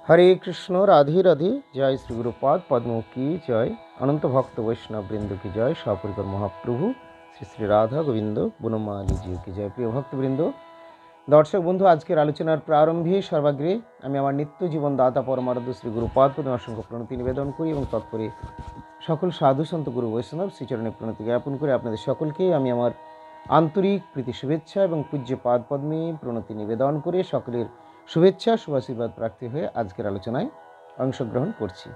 हरे कृष्ण राधे राधे। जय श्री गुरुपाद पद्म की जय। अनंत भक्त वैष्णव बृंद की जय। सपरिकर महाप्रभु श्री श्री राधा गोविंद বনমালী जी की जय। प्रिय भक्तबृंद, दर्शक बंधु, आजकेर आलोचनार प्रारम्भे सर्वाग्रे आमि आमार नित्य जीवन दाता परमाराध्य श्री गुरुपाद पद्मे असंख्य प्रणति निवेदन करी एवं तत्परे सकल साधु सन्त गुरु वैष्णव श्रीचरणे प्रणति ज्ञापन करे आपनादेर सकलके आमि आमार आन्तरिक प्रीति शुभेच्छा एवं पूज्य पाद पद्मे प्रणति निवेदन करे सकलेर शुभेच्छा शुभाशीर्बाद प्रार्थी हुए आजकेर आलोचनाय अंशग्रहण करছি।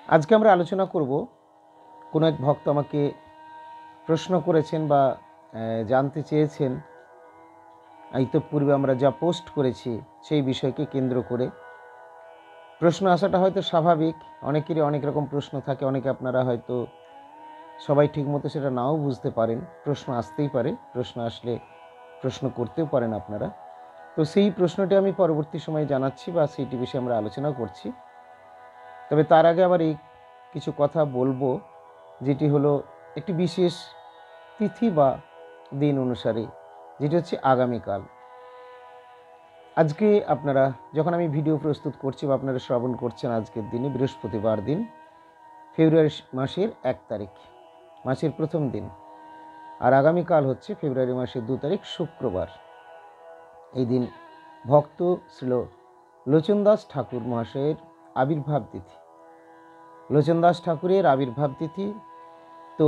আজকে আমরা আলোচনা করব, কোনো এক ভক্ত আমাকে প্রশ্ন করেছেন বা জানতে চেয়েছেন ইতিপূর্বে আমরা যা পোস্ট করেছি সেই বিষয়কে কেন্দ্র করে। প্রশ্ন আসাটা হয়তো স্বাভাবিক, অনেকেরই অনেক রকম প্রশ্ন থাকে, অনেকে আপনারা হয়তো সবাই ঠিকমতো সেটা নাও বুঝতে পারেন, প্রশ্ন আসতেই পারে, প্রশ্ন আসলে প্রশ্ন করতেও পারেন আপনারা। তো সেই প্রশ্নটি আমি পরবর্তী সময়ে জানাচ্ছি বা সেইটি বিষয়ে আমরা আলোচনা করছি। তবে তার আগে আবার এই কিছু কথা বলবো, যেটি হলো একটি বিশেষ তিথি বা দিন অনুসারে, যেটি হচ্ছে আগামীকাল। আজকে আপনারা যখন আমি ভিডিও প্রস্তুত করছি বা আপনারা শ্রবণ করছেন, আজকের দিনে বৃহস্পতিবার দিন, ফেব্রুয়ারি মাসের 1 তারিখ, মাসের প্রথম দিন। আর আগামীকাল হচ্ছে ফেব্রুয়ারি মাসের 2 তারিখ শুক্রবার। এই দিন ভক্ত শ্রীল লোচনদাস ঠাকুর মহাশয়ের আবির্ভাব তিথি। লোচনদাস ঠাকুরের আবির্ভাব তিথি। তো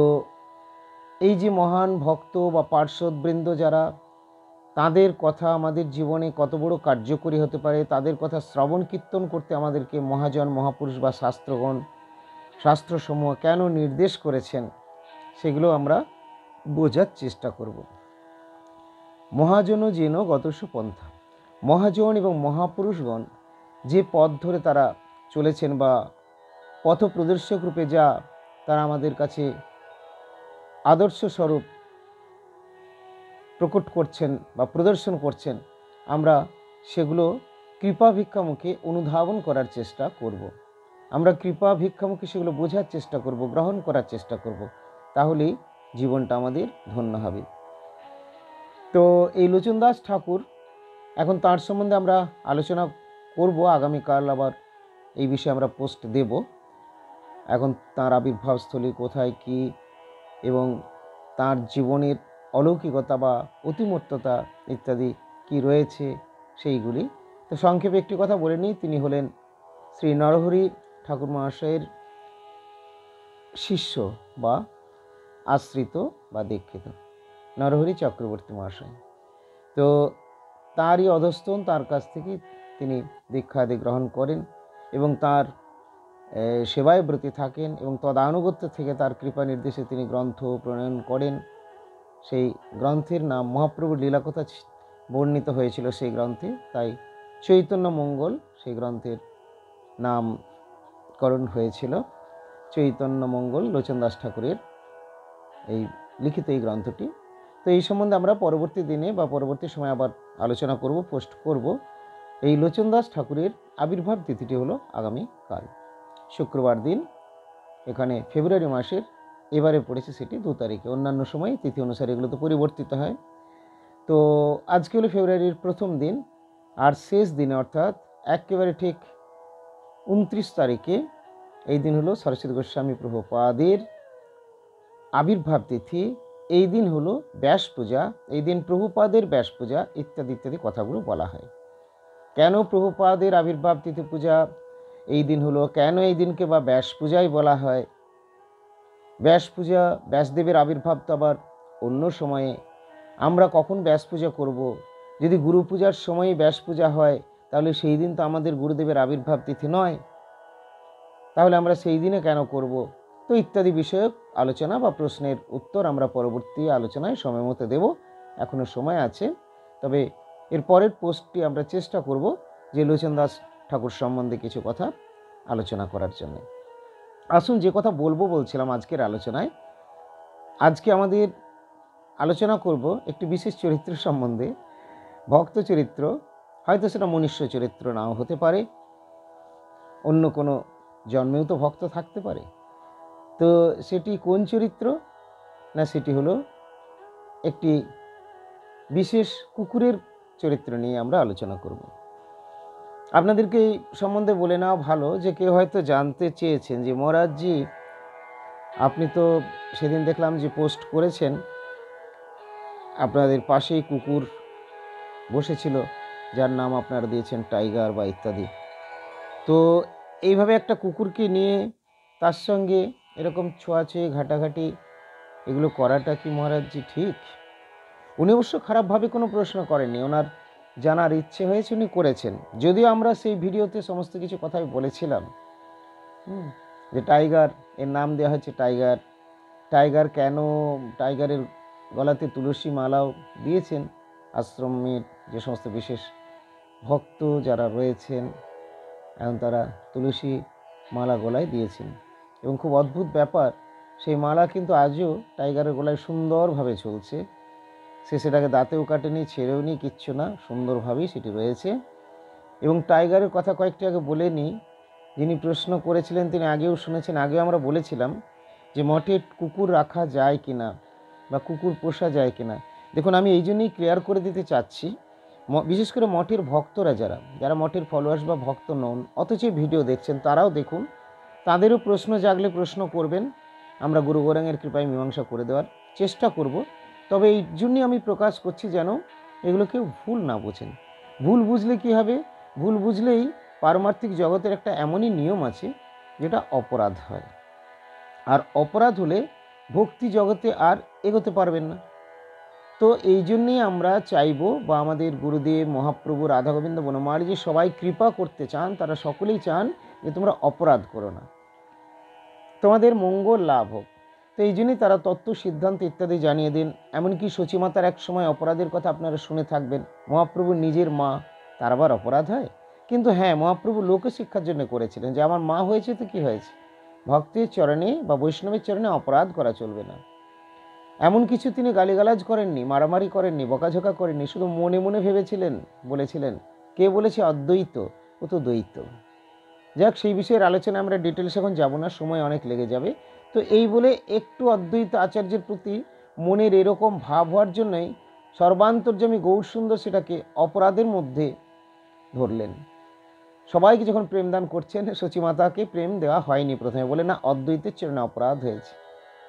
এই যে মহান ভক্ত বা পার্শ্বদবৃন্দ যারা, তাদের কথা আমাদের জীবনে কত বড় কার্যকরী হতে পারে, তাদের কথা শ্রবণ কীর্তন করতে আমাদেরকে মহাজন মহাপুরুষ বা শাস্ত্রগণ, শাস্ত্রসমূহ কেন নির্দেশ করেছেন, সেগুলো আমরা বোঝার চেষ্টা করব। মহাজন যেন গতসু পন্থা, মহাজন এবং মহাপুরুষগণ যে পথ ধরে তারা চলেছেন বা পথ প্রদর্শক রূপে যা তারা আমাদের কাছে আদর্শ স্বরূপ প্রকট করছেন বা প্রদর্শন করছেন, আমরা সেগুলো কৃপা ভিক্ষামুখে অনুধাবন করার চেষ্টা করব। আমরা কৃপা ভিক্ষামুখে সেগুলো বোঝার চেষ্টা করব, গ্রহণ করার চেষ্টা করব, তাহলেই জীবনটা আমাদের ধন্য হবে। তো এই লোচনদাস ঠাকুর, এখন তার সম্বন্ধে আমরা আলোচনা করব। আগামীকাল আবার এই বিষয়ে আমরা পোস্ট দেব। এখন তার আবির্ভাবস্থলী কোথায়, কি এবং তার জীবনের অলৌকিকতা বা অতিমূর্ততা ইত্যাদি কি রয়েছে সেইগুলি। তো সংক্ষেপে একটি কথা বলে নিই, তিনি হলেন শ্রী নরহরি ঠাকুর মহাশয়ের শিষ্য বা আশ্রিত বা দীক্ষিত, নরহরি চক্রবর্তী মহাশয়। তো তারই অধস্তন, তার কাছ থেকে তিনি দীক্ষাদি গ্রহণ করেন এবং তার সেবায় ব্রতী থাকেন এবং তদানুগত্য থেকে তার কৃপা নির্দেশে তিনি গ্রন্থ প্রণয়ন করেন। সেই গ্রন্থের নাম মহাপ্রভুর লীলাকথা বর্ণিত হয়েছিল সেই গ্রন্থে, তাই চৈতন্য মঙ্গল সেই গ্রন্থের নামকরণ হয়েছিল। চৈতন্য মঙ্গল লোচনদাস ঠাকুরের এই লিখিত এই গ্রন্থটি। তো এই সম্বন্ধে আমরা পরবর্তী দিনে বা পরবর্তী সময় আবার আলোচনা করব, পোস্ট করব। এই লোচনদাস ঠাকুরের আবির্ভাব তিথিটি হলো আগামীকাল শুক্রবার দিন। এখানে ফেব্রুয়ারি মাসের এবারে পড়েছে সেটি 2 তারিখে, অন্যান্য সময় তিথি অনুসারে এগুলো তো পরিবর্তিত হয়। তো আজকে হলো ফেব্রুয়ারির প্রথম দিন, আর শেষ দিনে অর্থাৎ একেবারে ঠিক 29 তারিখে এই দিন হলো সরস্বতী গোস্বামী প্রভুপাদের আবির্ভাব তিথি। এই দিন হলো ব্যাস পূজা, এই দিন প্রভুপাদের ব্যাস পূজা ইত্যাদি ইত্যাদি কথাগুলো বলা হয়। কেন প্রভুপাদের আবির্ভাব তিথি পূজা এই দিন হলো, কেন এই দিনকে বা ব্যাস পূজাই বলা হয়? ব্যাস পূজা, ব্যাসদেবের আবির্ভাব তো আবার অন্য সময়ে। আমরা কখন ব্যাস পূজা করব? যদি গুরু পূজার সময়ে ব্যাস পূজা হয়, তাহলে সেই দিন তো আমাদের গুরুদেবের আবির্ভাব তিথি নয়, তাহলে আমরা সেই দিনে কেন করব? তো ইত্যাদি বিষয়ক আলোচনা বা প্রশ্নের উত্তর আমরা পরবর্তী আলোচনায় সময় মতো দেব, এখনও সময় আছে। তবে এর পরের পোস্টটি আমরা চেষ্টা করব যে লোচনদাস ঠাকুর সম্বন্ধে কিছু কথা আলোচনা করার জন্য। আসুন, যে কথা বলছিলাম আজকের আলোচনায়, আজকে আমাদের আলোচনা করব একটি বিশেষ চরিত্র সম্বন্ধে, ভক্ত চরিত্র। হয়তো সেটা মনুষ্য চরিত্র নাও হতে পারে, অন্য কোনো জন্মেও তো ভক্ত থাকতে পারে। তো সেটি কোন চরিত্র? না, সেটি হলো একটি বিশেষ কুকুরের চরিত্র নিয়ে আমরা আলোচনা করব। আপনাদেরকে এই সম্বন্ধে বলে নেওয়া ভালো যে কেউ হয়তো জানতে চেয়েছেন যে মহারাজজি আপনি তো সেদিন দেখলাম যে পোস্ট করেছেন আপনাদের পাশেই কুকুর বসেছিল যার নাম আপনারা দিয়েছেন টাইগার বা ইত্যাদি। তো এইভাবে একটা কুকুরকে নিয়ে তার সঙ্গে এরকম ছোঁয়াছুঁয়ি ঘাটাঘাটি এগুলো করাটা কি মহারাজজি ঠিক? উনি অবশ্য খারাপভাবে কোনো প্রশ্ন করেননি, ওনার জানার ইচ্ছে হয়েছে উনি করেছেন। যদিও আমরা সেই ভিডিওতে সমস্ত কিছু কথাই বলেছিলাম যে টাইগার এর নাম দেওয়া হয়েছে টাইগার। টাইগার কেন, টাইগারের গলাতে তুলসী মালাও দিয়েছেন আশ্রমের যে সমস্ত বিশেষ ভক্ত যারা রয়েছেন এখন তারা তুলসী মালা গলায় দিয়েছেন এবং খুব অদ্ভুত ব্যাপার সেই মালা কিন্তু আজও টাইগারের গলায় সুন্দরভাবে চলছে। সে সেটাকে দাঁতেও কাটেনি, ছেড়েও নি, কিচ্ছু না, সুন্দরভাবেই সেটি রয়েছে। এবং টাইগারের কথা কয়েকটি আগে বলে নিই, যিনি প্রশ্ন করেছিলেন তিনি আগেও শুনেছেন, আগেও আমরা বলেছিলাম যে মঠে কুকুর রাখা যায় কিনা বা কুকুর পোষা যায় কিনা। দেখুন আমি এই জন্যই ক্লিয়ার করে দিতে চাচ্ছি, বিশেষ করে মঠের ভক্তরা যারা যারা মঠের ফলোয়ার্স বা ভক্ত নন অথচ ভিডিও দেখছেন তারাও দেখুন, তাদেরও প্রশ্ন জাগলে প্রশ্ন করবেন, আমরা গুরু গৌরাঙ্গের কৃপায় মীমাংসা করে দেওয়ার চেষ্টা করব। তবে এই জন্যই আমি প্রকাশ করছি যেন এগুলো কেউ ভুল না বোঝেন। ভুল বুঝলে কি হবে? ভুল বুঝলেই পারমার্থিক জগতের একটা এমনই নিয়ম আছে যেটা অপরাধ হয়, আর অপরাধ হলে ভক্তি জগতে আর এগোতে পারবেন না। তো এই জন্যই আমরা চাইব বা আমাদের গুরুদেব মহাপ্রভু রাধা গোবিন্দ বনমালী যে সবাই কৃপা করতে চান, তারা সকলেই চান যে তোমরা অপরাধ করো না, তোমাদের মঙ্গল লাভ হোক। তো এই জন্যই তারা তত্ত্ব সিদ্ধান্ত ইত্যাদি জানিয়ে দিন। এমনকি সচিমাতার এক সময় অপরাধের কথা আপনারা শুনে থাকবেন, মহাপ্রভু নিজের মা, তার আবার অপরাধ হয়? কিন্তু হ্যাঁ, মহাপ্রভু লোকশিক্ষার জন্য করেছিলেন যে আমার মা হয়েছে তো কি হয়েছে, ভক্তের চরণে বা বৈষ্ণবের চরণে অপরাধ করা চলবে না। এমন কিছু তিনি গালিগালাজ করেননি, মারামারি করেননি, বকাঝকা করেননি, শুধু মনে মনে ভেবেছিলেন, বলেছিলেন। কে বলেছে অদ্বৈত? ও তো দ্বৈত। যাক, সেই বিষয়ের আলোচনা আমরা ডিটেলস এখন যাব না, সময় অনেক লেগে যাবে। তো এই বলে একটু অদ্বৈত আচার্যের প্রতি মনের এরকম ভাব হওয়ার জন্যই সর্বান্তর্যামী গৌরসুন্দর সেটাকে অপরাধের মধ্যে ধরলেন। সবাইকে যখন প্রেমদান করছেন, সচিমাতাকে প্রেম দেওয়া হয়নি প্রথমে, বলে না অদ্বৈতের চরণে অপরাধ হয়েছে।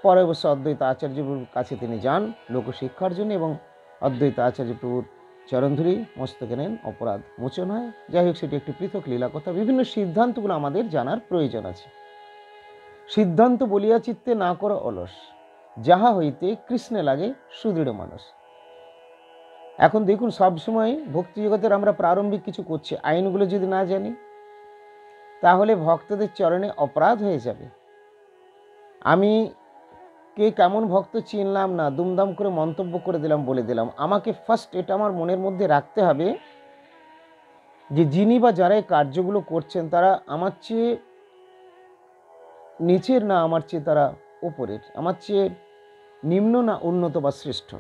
পরে অবশ্য অদ্বৈত আচার্য প্রভুর কাছে তিনি যান লোকশিক্ষার জন্য এবং অদ্বৈত আচার্য প্রভুর চরণধুলি মস্তকে নেন, অপরাধ মোচন হয়। যাই হোক, সেটি একটি পৃথক লীলা কথা। বিভিন্ন সিদ্ধান্তগুলো আমাদের জানার প্রয়োজন আছে। সিদ্ধান্ত বলিয়া চিত্তে না করো অলস, যাহা হইতে কৃষ্ণে লাগে সুদৃঢ় মানুষ। এখন দেখুন, সবসময় ভক্তি জগতের আমরা প্রারম্ভিক কিছু করছি, আইনগুলো যদি না জানি তাহলে ভক্তদের চরণে অপরাধ হয়ে যাবে। আমি কে কেমন ভক্ত চিনলাম না, দুমদাম করে মন্তব্য করে দিলাম, বলে দিলাম। আমাকে ফার্স্ট এটা আমার মনের মধ্যে রাখতে হবে যে যিনি বা যারা এই কার্যগুলো করছেন তারা আমার চেয়ে নিচের না আমার চেয়ে তারা ওপরের, আমার চেয়ে নিম্ন না উন্নত বা শ্রেষ্ঠ।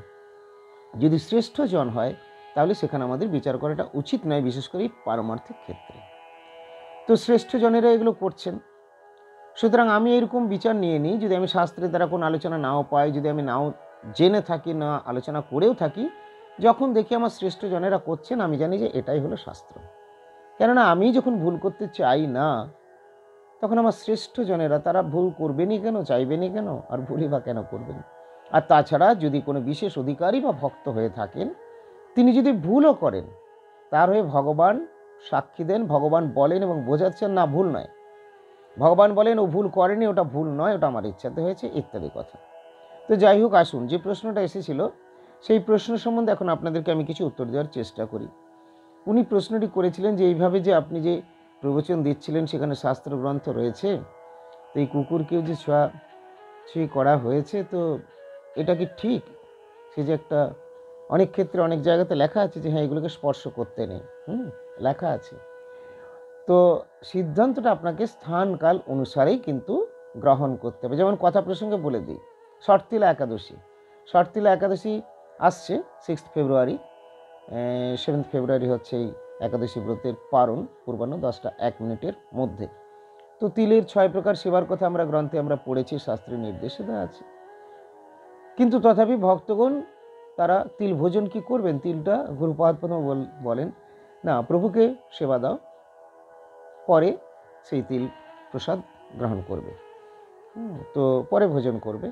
যদি শ্রেষ্ঠ জন হয় তাহলে সেখানে আমাদের বিচার করাটা উচিত নয়, বিশেষ করে পারমার্থিক ক্ষেত্রে। তো শ্রেষ্ঠ জনেরা এগুলো করছেন, সুতরাং আমি এরকম বিচার নিয়ে নিই, যদি আমি শাস্ত্রের দ্বারা কোনো আলোচনা নাও পাই, যদি আমি নাও জেনে থাকি, না আলোচনা করেও থাকি, যখন দেখি আমার শ্রেষ্ঠ জনেরা করছেন আমি জানি যে এটাই হলো শাস্ত্র। কেননা আমি যখন ভুল করতে চাই না তখন আমার শ্রেষ্ঠ জনেরা তারা ভুল করবেনই কেন, চাইবেনই কেন, আর ভুলই বা কেন করবেন। আর তাছাড়া যদি কোনো বিশেষ অধিকারী বা ভক্ত হয়ে থাকেন, তিনি যদি ভুলও করেন তার হয়ে ভগবান সাক্ষী দেন, ভগবান বলেন এবং বোঝাচ্ছেন না ভুল নয়, ভগবান বলেন ও ভুল করেনি, ওটা ভুল নয়, ওটা আমার ইচ্ছাতে হয়েছে, ইত্যাদি কথা। তো যাই হোক, আসুন যে প্রশ্নটা এসেছিল সেই প্রশ্ন সম্বন্ধে এখন আপনাদেরকে আমি কিছু উত্তর দেওয়ার চেষ্টা করি। উনি প্রশ্নটি করেছিলেন যে এইভাবে যে আপনি যে প্রবচন দিচ্ছিলেন সেখানে শাস্ত্র গ্রন্থ রয়েছে, তো এই কুকুরকেও যে ছোঁয়াছুঁয়ি করা হয়েছে, তো এটা কি ঠিক? সে যে একটা অনেক ক্ষেত্রে অনেক জায়গাতে লেখা আছে যে হ্যাঁ এগুলোকে স্পর্শ করতে নেই, লেখা আছে। তো সিদ্ধান্তটা আপনাকে স্থান কাল অনুসারেই কিন্তু গ্রহণ করতে হবে। যেমন কথা প্রসঙ্গে বলে দিই, শর্তিলা একাদশী, শর্তিলা একাদশী আসছে 6 ফেব্রুয়ারি, 7 ফেব্রুয়ারি হচ্ছে এই একাদশী ব্রতের পারণ, পূর্বাহ্ন 10:01 মধ্যে। তো তিলের 6 প্রকার সেবার কথা আমরা গ্রন্থে আমরা পড়েছি, শাস্ত্রের নির্দেশে দেওয়া আছে। কিন্তু তথাপি ভক্তগণ তারা তিল ভোজন কি করবেন, তিলটা গুরুপাদ বলেন না প্রভুকে সেবা দাও, পরে সেই তিল প্রসাদ গ্রহণ করবে, তো পরে ভোজন করবে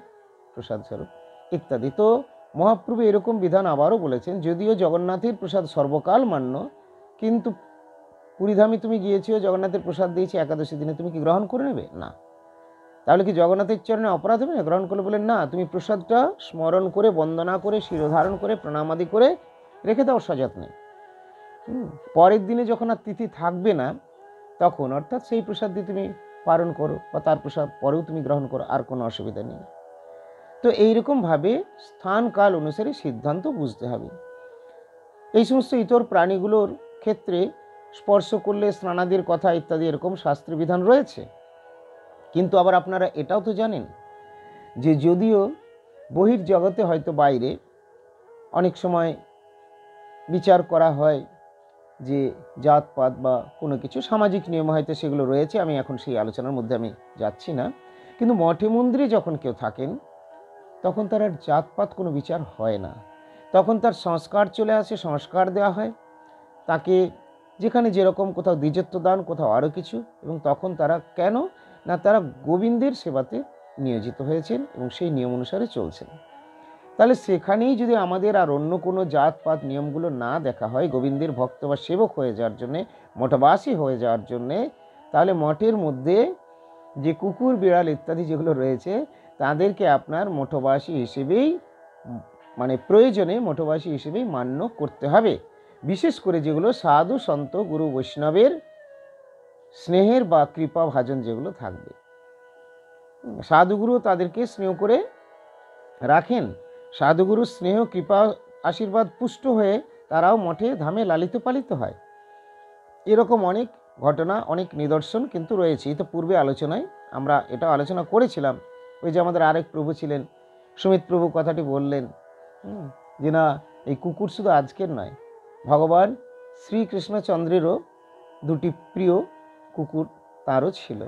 প্রসাদ স্বরূপ ইত্যাদি। তো মহাপ্রভু এরকম বিধান আবারও বলেছেন, যদিও জগন্নাথের প্রসাদ সর্বকাল মান্য, কিন্তু পুরীধামে তুমি গিয়েছো, জগন্নাথের প্রসাদ দিয়েছি, একাদশী দিনে তুমি কি গ্রহণ করে নেবে? না। তাহলে কি জগন্নাথের চরণে অপরাধ হবে না গ্রহণ করলে? বলেন না, তুমি প্রসাদটা স্মরণ করে, বন্দনা করে, শিরোধারণ করে, প্রণামাদি করে রেখে দাও সযত্নে। পরের দিনে যখন আর তিথি থাকবে না, তখন অর্থাৎ সেই প্রসাদ দিয়ে তুমি পালন করো, বা তার প্রসাদ পরেও তুমি গ্রহণ করো, আর কোনো অসুবিধা নেই। তো এইরকমভাবে স্থান কাল অনুসারে সিদ্ধান্ত বুঝতে হবে। এই সমস্ত ইতর প্রাণীগুলোর ক্ষেত্রে স্পর্শ করলে স্নানাদির কথা ইত্যাদি এরকম শাস্ত্রীয় বিধান রয়েছে। কিন্তু আবার আপনারা এটাও তো জানেন যে যদিও বহির্জগতে হয়তো বাইরে অনেক সময় বিচার করা হয় যে জাতপাত বা কোনো কিছু সামাজিক নিয়ম হয়তো সেগুলো রয়েছে, আমি এখন সেই আলোচনার মধ্যে আমি যাচ্ছি না, কিন্তু মঠে মন্দিরে যখন কেউ থাকেন তখন তার আর জাতপাত কোনো বিচার হয় না, তখন তার সংস্কার চলে আসে, সংস্কার দেওয়া হয় তাকে, যেখানে যেরকম, কোথাও দ্বিজত্ব দান, কোথাও আরও কিছু, এবং তখন তারা কেন না তারা গোবিন্দের সেবাতে নিয়োজিত হয়েছেন এবং সেই নিয়ম অনুসারে চলছেন। তাহলে সেখানেই যদি আমাদের আর অন্য কোনো জাতপাত নিয়মগুলো না দেখা হয়, গোবিন্দের ভক্ত বা সেবক হয়ে যাওয়ার জন্যে, মঠবাসী হয়ে যাওয়ার জন্যে, তাহলে মঠের মধ্যে যে কুকুর বিড়াল ইত্যাদি যেগুলো রয়েছে তাদেরকে আপনার মঠবাসী হিসেবেই, মানে প্রয়োজনে মঠবাসী হিসেবেই মান্য করতে হবে। বিশেষ করে যেগুলো সাধু সন্ত গুরু বৈষ্ণবের স্নেহের বা কৃপা ভাজন যেগুলো থাকবে, সাধুগুরু তাদেরকে স্নেহ করে রাখেন, সাধুগুরুর স্নেহ কৃপা আশীর্বাদ পুষ্ট হয়ে তারাও মঠে ধামে লালিত পালিত হয়। এরকম অনেক ঘটনা, অনেক নিদর্শন কিন্তু রয়েছে। এই তো পূর্বে আলোচনায় আমরা এটা আলোচনা করেছিলাম। ওই যে আমাদের আরেক প্রভু ছিলেন, সুমিত প্রভু কথাটি বললেন যে না, এই কুকুর শুধু আজকের নয়, ভগবান শ্রীকৃষ্ণচন্দ্রেরও দুটি প্রিয় কুকুর তারও ছিল।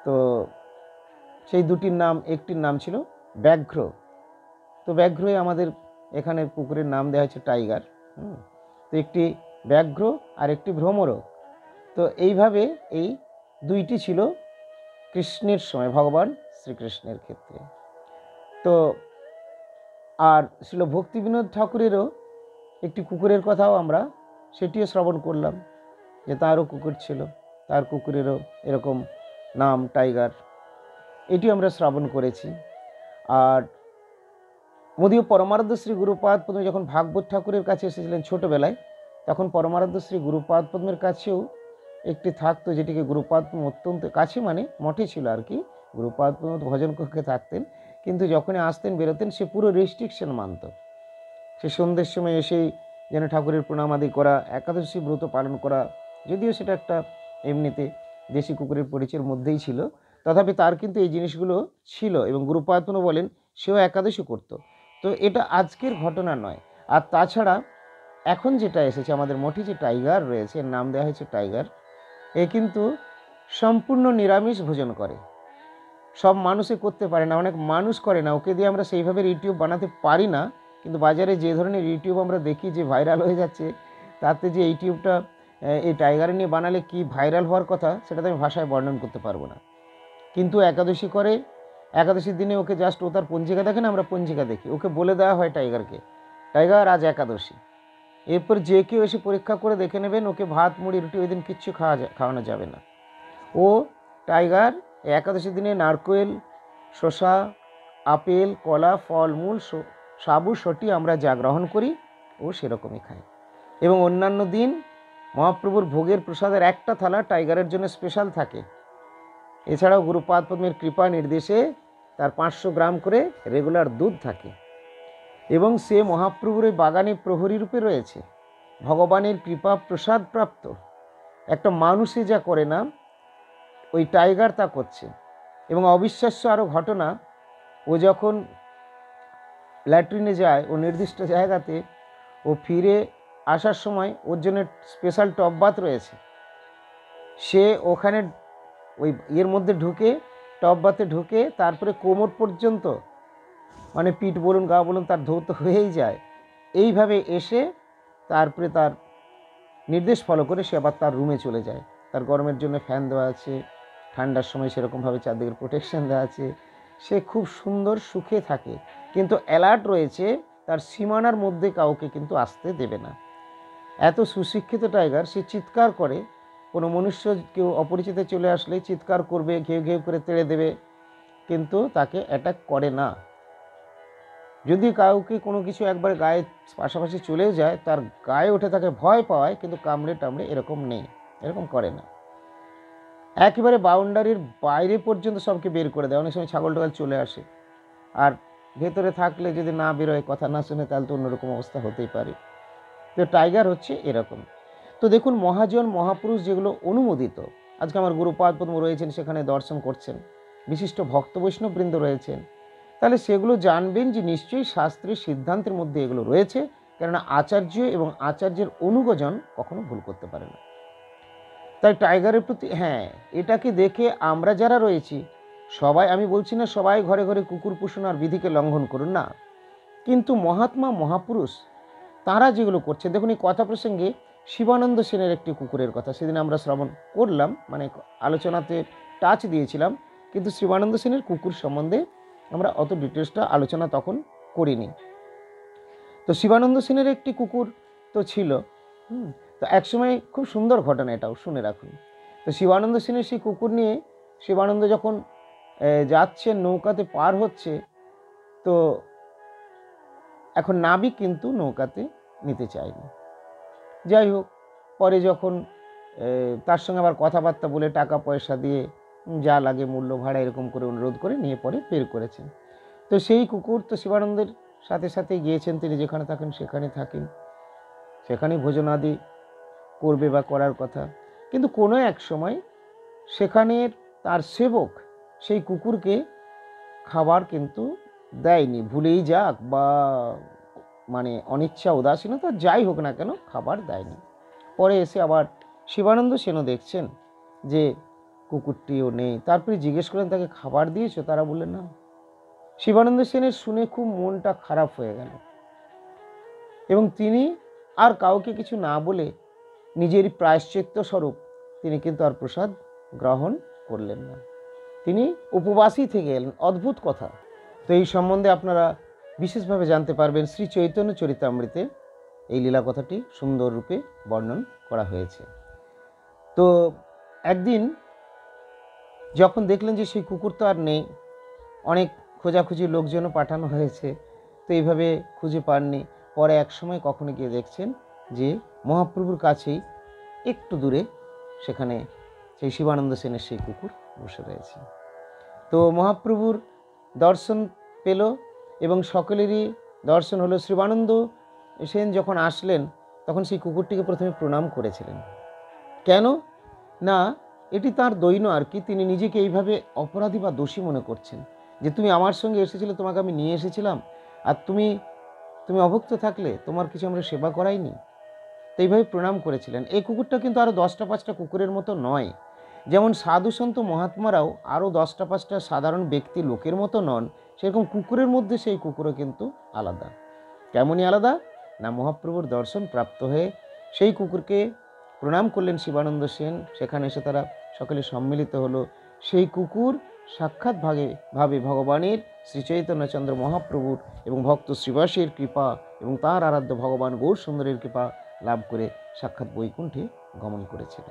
তো সেই দুটির নাম, একটির নাম ছিল ব্যাঘ্র। তো ব্যাঘ্রই আমাদের এখানে কুকুরের নাম দেওয়া হয়েছে টাইগার। তো একটি ব্যাঘ্র আর একটি ভ্রমরক। তো এইভাবে এই দুইটি ছিল কৃষ্ণের সময়, ভগবান শ্রীকৃষ্ণের ক্ষেত্রে। তো আর ছিল ভক্তিবিনোদ ঠাকুরেরও একটি কুকুরের কথাও আমরা সেটিও শ্রবণ করলাম, যে তারও কুকুর ছিল, তার কুকুরেরও এরকম নাম টাইগার, এটিও আমরা শ্রবণ করেছি। আর যদিও পরমারাধ্য শ্রী গুরুপাদ পদ্ম যখন ভাগবত ঠাকুরের কাছে এসেছিলেন ছোটোবেলায়, তখন পরমারাধ্য শ্রী গুরুপাদ পদ্মের কাছেও একটি থাকতো, যেটিকে গুরুপাদ পদ্ম অত্যন্ত কাছে, মানে মঠে ছিল আর কি, গুরুপাদ পদ্ম ভজন কক্ষে থাকতেন, কিন্তু যখনই আসতেন বেরোতেন সে পুরো রেস্ট্রিকশন মানত। সে সন্ধ্যের সময় এসেই যেন ঠাকুরের প্রণামাদি করা, একাদশী ব্রত পালন করা, যদিও সেটা একটা এমনিতে দেশি কুকুরের পরিচয়ের মধ্যেই ছিল, তথাপি তার কিন্তু এই জিনিসগুলো ছিল, এবং গুরুপাদ পদ্ম বলেন সেও একাদশী করত। তো এটা আজকের ঘটনা নয়। আর তাছাড়া এখন যেটা এসেছে আমাদের মঠে, যে টাইগার রয়েছে, এর নাম দেওয়া হয়েছে টাইগার, এ কিন্তু সম্পূর্ণ নিরামিষ ভোজন করে। সব মানুষে করতে পারে না, অনেক মানুষ করে না, ওকে দিয়ে আমরা সেইভাবে ইউটিউব বানাতে পারি না। কিন্তু বাজারে যে ধরনের ইউটিউব আমরা দেখি যে ভাইরাল হয়ে যাচ্ছে, তাতে যে ইউটিউবটা এই টাইগার নিয়ে বানালে কি ভাইরাল হওয়ার কথা, সেটা তো আমি ভাষায় বর্ণন করতে পারবো না। কিন্তু একাদশী করে, একাদশীর দিনে ওকে জাস্ট, ও তার পঞ্জিকা দেখে না, আমরা পঞ্জিকা দেখি, ওকে বলে দেওয়া হয় টাইগারকে, টাইগার আজ একাদশী। এরপর যে কেউ এসে পরীক্ষা করে দেখে নেবেন, ওকে ভাত মুড়ি রুটি ওই দিন কিচ্ছু খাওয়ানো যাবে না। ও টাইগার একাদশীর দিনে নারকেল, শসা, আপেল, কলা, ফলমূল, সাবু, সটি আমরা যা গ্রহণ করি ও সেরকমই খায়। এবং অন্যান্য দিন মহাপ্রভুর ভোগের প্রসাদের একটা থালা টাইগারের জন্য স্পেশাল থাকে। এছাড়াও গুরুপাদ পদ্মের কৃপা নির্দেশে তার 500 গ্রাম করে রেগুলার দুধ থাকে, এবং সে মহাপ্রভুর ওই বাগানে প্রহরী রূপে রয়েছে, ভগবানের কৃপা প্রসাদ প্রাপ্ত। একটা মানুষে যা করে না, ওই টাইগার তা করছে। এবং অবিশ্বাস্য আরও ঘটনা, ও যখন ল্যাট্রিনে যায়, ও নির্দিষ্ট জায়গাতে, ও ফিরে আসার সময় ওর জন্য স্পেশাল টব বাথ রয়েছে, সে ওখানে ওই এর মধ্যে ঢুকে, টব বাথে ঢুকে, তারপরে কোমর পর্যন্ত, মানে পিঠ বলুন গা বলুন তার ধৌত হয়েই যায়। এইভাবে এসে তারপরে তার নির্দেশ ফলো করে সে আবার তার রুমে চলে যায়। তার গরমের জন্য ফ্যান দেওয়া আছে, ঠান্ডার সময় সেরকমভাবে চারদিকের প্রোটেকশন দেওয়া আছে, সে খুব সুন্দর সুখে থাকে, কিন্তু অ্যালার্ট রয়েছে, তার সীমানার মধ্যে কাউকে কিন্তু আসতে দেবে না। এত সুশিক্ষিত টাইগার, সে চিৎকার করে, কোনো মনুষ্য কেউ অপরিচিত চলে আসলে চিৎকার করবে, ঘেউ ঘেউ করে তেড়ে দেবে, কিন্তু তাকে অ্যাটাক করে না। যদি কাউকে কোনো কিছু একবার গায়ে পাশাপাশি চলেও যায়, তার গায়ে উঠে তাকে ভয় পাওয়ায়, কিন্তু কামড়ে টামড়ে এরকম নেই, এরকম করে না। একেবারে বাউন্ডারির বাইরে পর্যন্ত সবকে বের করে দেয়। অনেক সময় ছাগল টাগল চলে আসে, আর ভেতরে থাকলে যদি না বেরোয়, কথা না শুনে, তাহলে তো অন্যরকম অবস্থা হতেই পারে। তো টাইগার হচ্ছে এরকম। তো দেখুন, মহাজন মহাপুরুষ যেগুলো অনুমোদিত, আজকে আমার গুরুপাদ পদ্ম রয়েছেন, সেখানে দর্শন করছেন, বিশিষ্ট ভক্ত বৈষ্ণববৃন্দ রয়েছেন, তাহলে সেগুলো জানবেন যে নিশ্চয়ই শাস্ত্রের সিদ্ধান্তের মধ্যে এগুলো রয়েছে, কেননা আচার্য এবং আচার্যের অনুগজন কখনো ভুল করতে পারে না। তাই টাইগারের প্রতি, হ্যাঁ, এটাকে দেখে আমরা যারা রয়েছি সবাই, আমি বলছি না সবাই ঘরে ঘরে কুকুর পুষুন আর বিধিকে লঙ্ঘন করুন না, কিন্তু মহাত্মা মহাপুরুষ তারা যেগুলো করছে, দেখুন এই কথা প্রসঙ্গে শিবানন্দ সেনের একটি কুকুরের কথা সেদিন আমরা শ্রবণ করলাম, মানে আলোচনাতে টাচ দিয়েছিলাম, কিন্তু শিবানন্দ সেনের কুকুর সম্বন্ধে আমরা অত ডিটেলসটা আলোচনা তখন করিনি। তো শিবানন্দ সেনের একটি কুকুর তো ছিল, তো একসময় খুব সুন্দর ঘটনা, এটাও শুনে রাখুন। তো শিবানন্দ সেনের সেই কুকুর নিয়ে শিবানন্দ যখন যাচ্ছেন, নৌকাতে পার হচ্ছে, তো এখন নাবিক কিন্তু নৌকাতে নিতে চায়নি। যাই হোক, পরে যখন তার সঙ্গে আবার কথাবার্তা বলে টাকা পয়সা দিয়ে যা লাগে মূল্য ভাড়া এরকম করে অনুরোধ করে নিয়ে পরে বের করেছেন। তো সেই কুকুর তো শিবানন্দের সাথে সাথে গিয়েছেন, তিনি যেখানে থাকেন সেখানে থাকেন, সেখানে ভোজনাদি করবে বা করার কথা, কিন্তু কোনো এক সময় সেখানের তার সেবক সেই কুকুরকে খাবার কিন্তু দেয়নি, ভুলেই যাক বা মানে অনিচ্ছা উদাসীনতা যাই হোক না কেন, খাবার দেয়নি। পরে এসে আবার শিবানন্দ সেনও দেখছেন যে কুকুরটিও নেই, তারপরে জিজ্ঞেস করলেন তাকে খাবার দিয়েছো? তারা বললেন না। শিবানন্দ সেনের শুনে খুব মনটা খারাপ হয়ে গেল, এবং তিনি আর কাউকে কিছু না বলে নিজের প্রায়শ্চিত্ত স্বরূপ তিনি কিন্তু আর প্রসাদ গ্রহণ করলেন না, তিনি উপবাসী থেকে এলেন। অদ্ভুত কথা। তো এই সম্বন্ধে আপনারা বিশেষভাবে জানতে পারবেন শ্রী চৈতন্য চরিতামৃতে এই লীলা কথাটি সুন্দর রূপে বর্ণন করা হয়েছে। তো একদিন যখন দেখলেন যে সেই কুকুর তো আর নেই, অনেক খোঁজাখুঁজি লোকজনও পাঠানো হয়েছে, তো এইভাবে খুঁজে পাননি। পরে এক সময় কখনো গিয়ে দেখছেন যে মহাপ্রভুর কাছেই একটু দূরে সেখানে সেই শিবানন্দ সেনের সেই কুকুর বসে রয়েছে। তো মহাপ্রভুর দর্শন পেল এবং সকলেরই দর্শন হলো। শিবানন্দ সেন যখন আসলেন তখন সেই কুকুরটিকে প্রথমে প্রণাম করেছিলেন। কেন না, এটি তার দৈন্য আর কি, তিনি নিজেকে এইভাবে অপরাধী বা দোষী মনে করছেন যে তুমি আমার সঙ্গে এসেছিলে, তোমাকে আমি নিয়ে এসেছিলাম, আর তুমি অভুক্ত থাকলে, তোমার কিছু আমরা সেবা করাইনি। তো এইভাবে প্রণাম করেছিলেন। এই কুকুরটা কিন্তু আরও 10টা-5টা কুকুরের মতো নয়, যেমন সাধু সন্ত মহাত্মারাও আরও 10টা-5টা সাধারণ ব্যক্তি লোকের মতো নন, সেরকম কুকুরের মধ্যে সেই কুকুরও কিন্তু আলাদা। কেমনই আলাদা না, মহাপ্রভুর দর্শন প্রাপ্ত হয়ে সেই কুকুরকে প্রণাম করলেন শিবানন্দ সেন। সেখানে এসে তারা সকলে সম্মিলিত হলো। সেই কুকুর সাক্ষাৎ ভাবে ভগবানের শ্রী চৈতন্যচন্দ্র মহাপ্রভুর এবং ভক্ত শ্রীবাসের কৃপা এবং তাঁর আরাধ্য ভগবান গৌর সুন্দরের কৃপা লাভ করে সাক্ষাৎ বৈকুণ্ঠে গমন করেছিল।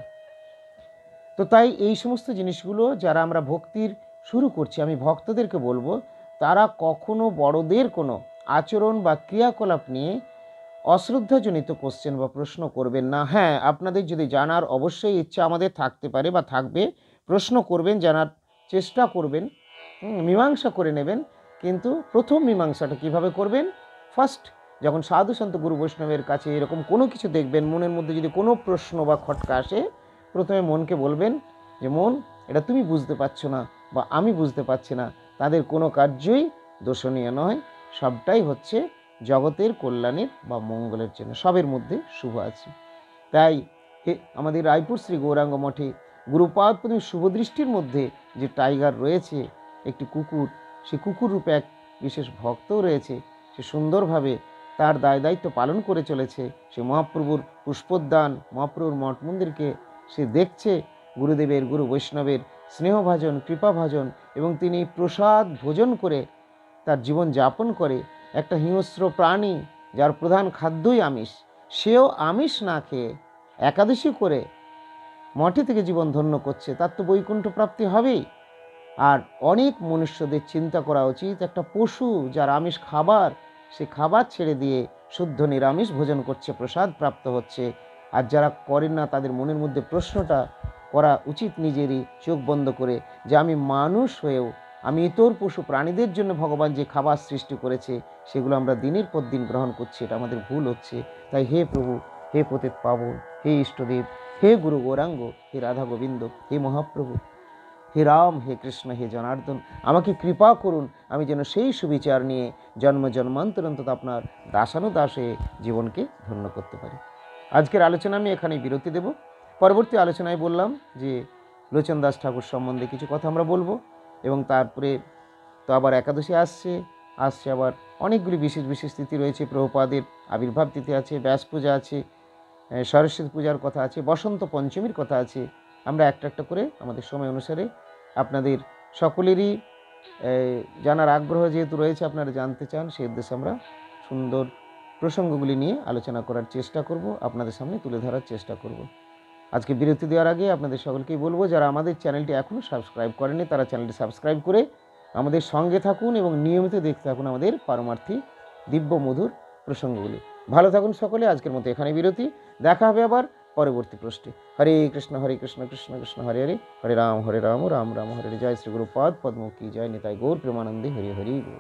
তো তাই এই সমস্ত জিনিসগুলো যারা আমরা ভক্তির শুরু করছি, আমি ভক্তদেরকে বলবো, তারা কখনো বড়দের কোনো আচরণ বা ক্রিয়াকলাপ নিয়ে অশ্রদ্ধাজনিত কোশ্চেন বা প্রশ্ন করবেন না। হ্যাঁ, আপনাদের যদি জানার অবশ্যই ইচ্ছা আমাদের থাকতে পারে বা থাকবে, প্রশ্ন করবেন, জানার চেষ্টা করবেন, মীমাংসা করে নেবেন। কিন্তু প্রথম মীমাংসাটা কিভাবে করবেন? ফার্স্ট, যখন সাধু সন্ত গুরু বৈষ্ণবের কাছে এরকম কোনো কিছু দেখবেন, মনের মধ্যে যদি কোনো প্রশ্ন বা খটকা আসে, প্রথমে মনকে বলবেন যে মন, এটা তুমি বুঝতে পারছো না বা আমি বুঝতে পারছি না, তাদের কোনো কার্যই দোষণীয় নয়, সবটাই হচ্ছে জগতের কল্যাণের বা মঙ্গলের জন্য, সবের মধ্যে শুভ আছে। তাই আমাদের রায়পুর শ্রী গৌরাঙ্গ মঠে গুরুপাদ শুভদৃষ্টির মধ্যে যে টাইগার রয়েছে, একটি কুকুর, সে কুকুর রূপে এক বিশেষ ভক্তও রয়েছে, সে সুন্দরভাবে তার দায় দায়িত্ব পালন করে চলেছে। সে মহাপ্রভুর পুষ্পোদ্যান, মহাপ্রভুর মঠ মন্দিরকে সে দেখছে গুরুদেবের, গুরু বৈষ্ণবের স্নেহভাজন, কৃপাভাজন, এবং তিনি প্রসাদ ভোজন করে তার জীবন যাপন করে। একটা হিংস্র প্রাণী যার প্রধান খাদ্যই আমিষ, সেও আমিষ না খেয়ে একাদশী করে মঠে থেকে জীবন ধন্য করছে, তার তো বৈকুণ্ঠ প্রাপ্তি হবেই। আর অনেক মনুষ্যদের চিন্তা করা উচিত, একটা পশু যার আমিষ খাবার, সে খাবার ছেড়ে দিয়ে শুদ্ধ নিরামিষ ভোজন করছে, প্রসাদ প্রাপ্ত হচ্ছে। আর যারা করেন না, তাদের মনের মধ্যে প্রশ্নটা করা উচিত নিজেরই, চোখ বন্ধ করে, যে আমি মানুষ হয়েও আমি ইতর পশু প্রাণীদের জন্য ভগবান যে খাবার সৃষ্টি করেছে সেগুলো আমরা দিনের পর দিন গ্রহণ করছি, এটা আমাদের ভুল হচ্ছে। তাই হে প্রভু, হে পতিত পাবন, হে ইষ্টদেব, হে গুরু গৌরাঙ্গ, হে রাধা গোবিন্দ, হে মহাপ্রভু, হে রাম, হে কৃষ্ণ, হে জনার্দন, আমাকে কৃপা করুন, আমি যেন সেই সুবিচার নিয়ে জন্ম জন্মান্তর অন্তত আপনার দাসানুদাস হয়ে জীবনকে ধন্য করতে পারি। আজকের আলোচনা আমি এখানেই বিরতি দেব। পরবর্তী আলোচনায় বললাম যে লোচন দাস ঠাকুর সম্বন্ধে কিছু কথা আমরা বলবো, এবং তারপরে তো আবার একাদশী আসছে আবার অনেকগুলি বিশেষ বিশেষ তিথি রয়েছে। প্রভুপাদের আবির্ভাব তিথি আছে, ব্যাস পূজা আছে, সরস্বতী পূজার কথা আছে, বসন্ত পঞ্চমীর কথা আছে। আমরা একটা একটা করে আমাদের সময় অনুসারে আপনাদের সকলেরই জানার আগ্রহ যেহেতু রয়েছে, আপনারা জানতে চান, সেই উদ্দেশ্যে আমরা সুন্দর প্রসঙ্গগুলি নিয়ে আলোচনা করার চেষ্টা করব, আপনাদের সামনে তুলে ধরার চেষ্টা করব। আজকে বিরতি দেওয়ার আগে আপনাদের সকলকেই বলবো, যারা আমাদের চ্যানেলটি এখনও সাবস্ক্রাইব করেনি তারা চ্যানেলটি সাবস্ক্রাইব করে আমাদের সঙ্গে থাকুন এবং নিয়মিত দেখতে থাকুন আমাদের পারমার্থী দিব্য মধুর প্রসঙ্গগুলি। ভালো থাকুন সকলে। আজকের মতো এখানে বিরতি, দেখা হবে আবার পরবর্তী প্রশ্নে। হরে কৃষ্ণ কৃষ্ণ কৃষ্ণ হরে হরে, হরে রাম রাম রাম হরে হরে। জয় শ্রী গুরুপাদ পদ্ম কি জয়, নিতাই গৌর প্রেমানন্দে হরি হরি।